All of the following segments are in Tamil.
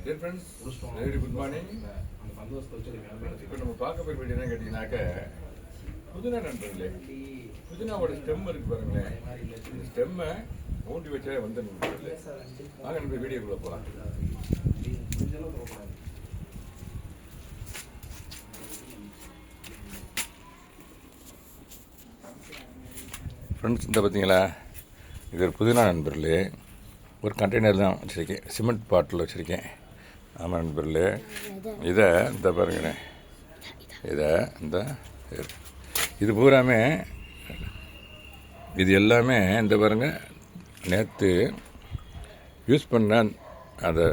Dear friends, very good morning. இப்போ நம்ம பார்க்க போகிற வீடியோ என்ன கேட்டிங்கனாக்க, புதினா நண்பர்களே, புதினாவோட ஸ்டெம் இருக்கு பாருங்களேன். இந்த ஸ்டெம்மை ஊண்டி வச்சா வந்து நண்பர்களே, வாங்க நம்ம வீடியோக்குள்ளே போகலாம். ஃப்ரெண்ட்ஸ், இந்த பார்த்தீங்களா, இது ஒரு புதினா நண்பர்களே. ஒரு கண்டெய்னர் தான் வச்சுருக்கேன், சிமெண்ட் பாட்டில் வச்சுருக்கேன். ஆமாம் நண்பர்களே, இதை இந்த பாருங்களேன், இதை இது பூராமே இது எல்லாமே இந்த பாருங்கள், நேற்று யூஸ் பண்ண அந்த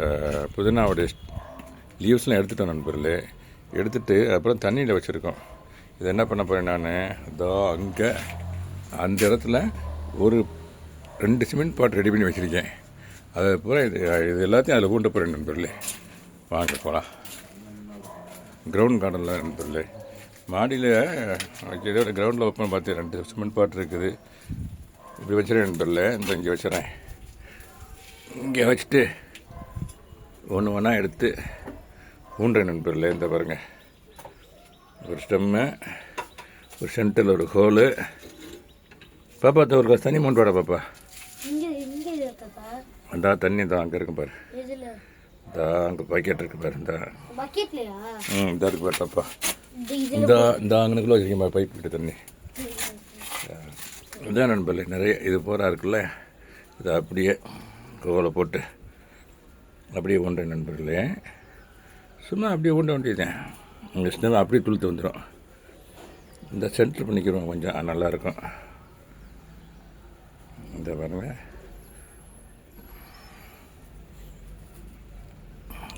புதினாவுடைய லீவ்ஸ்லாம் எடுத்துட்டோம் நண்பர்களே. எடுத்துகிட்டு அப்புறம் தண்ணியில் வச்சுருக்கோம். இதை என்ன பண்ண போகிறேன் நான், இதோ அங்கே அந்த இடத்துல ஒரு 2 சிமெண்ட் பாட் ரெடி பண்ணி வச்சுருக்கேன். அதை பூரா இது எல்லாத்தையும் அதில் ஊண்ட போகிறேன் நண்பர்களே. வாங்க போகலாம். கிரவுண்ட் கார்டனில் நண்பர்களே, மாடியில் ஏதோ கிரவுண்டில் வைப்பேன் பார்த்து 2 சிமெண்ட் பாட் இருக்குது. இப்படி வச்சுருக்கேன் நண்பர்களே. இந்த இங்கே வச்சுறேன். இங்கே வச்சுட்டு ஒன்று ஒன்றா எடுத்து ஊண்டுறேன் நண்பர்களே. இந்த பாருங்கள், ஒரு ஸ்டெம்மு, ஒரு சென்டரில் ஒரு ஹோலு. பாப்பா ஒரு காசு தண்ணி மூண்டு வாடா பாப்பா. அந்த தண்ணி தான் அங்கே இருக்கும் பாரு. அங்கே பக்கெட் இருக்கு பாரு. இந்த இந்த இருக்கு பாரு பாப்பா. இந்த அங்கனுக்குள்ள வச்சுருக்கேன் பாரு பைப் கிட்ட தண்ணி. இதான் நண்பர்களே, நிறைய இது போகிறா இருக்குல்ல, இதை அப்படியே கோலை போட்டு அப்படியே ஊண்டுறேன் நண்பர்களே. சும்மா அப்படியே ஊண்ட வேண்டியதுதான். இந்த ஸ்டெம் அப்படியே துளுத்து வந்துடும். இந்த சென்டர் பண்ணிக்கிறோம், கொஞ்சம் நல்லாயிருக்கும். இந்த பாருங்க,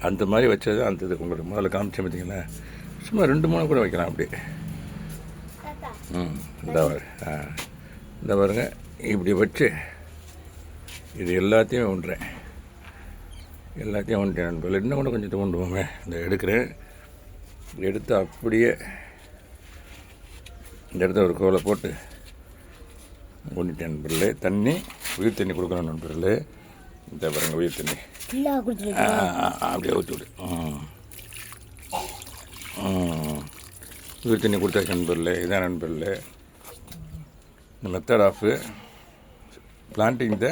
அந்த மாதிரி வச்சது அந்த இது உங்களுக்கு முதல்ல காமிச்சேன் பார்த்தீங்களா. சும்மா 2-3 கூட வைக்கலாம் அப்படி. இந்த பாருங்க, இப்படி வச்சு இது எல்லாத்தையும் ஊண்டுறேன். எல்லாத்தையும் ஊண்டேன் நண்பர்கள். இன்னும் கூட கொஞ்சம் ஊண்டுவோமே. இந்த எடுக்கிறேன், எடுத்து அப்படியே இந்த இடத்துல ஒரு கோலை போட்டு ஊண்டிட்டேன் நண்பர்களே. தண்ணி, உயிர் தண்ணி கொடுக்கணும் நண்பர்களே. இந்த பாருங்க, உயிர் தண்ணி அப்படியே ஊற்றி விடு. உயிர் தண்ணி கொடுத்தாச்சு நண்பர்களே. இதான் நண்பர்களே இந்த method of planting the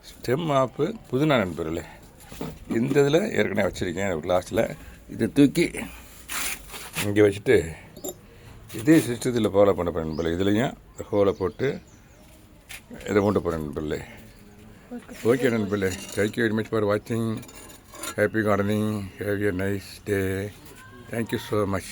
stem of புதினா நண்பர்களே. இந்த இதில் ஏற்கனவே வச்சுருக்கேன் ஒரு கிளாஸில். இதை தூக்கி இங்கே வச்சுட்டு இதே சிஸ்டத்தில் ஃபாலோ பண்ண போகிறேன் நண்பர்களே. இதுலேயும் ஹோலை போட்டு இதை மூட்ட போகிறேன் நண்பர்களே. ஓகே நண்பர்களே, தேங்க்யூ வெரி மச் ஃபார் வாட்சிங். Happy gardening. Have a nice day. Thank you so much.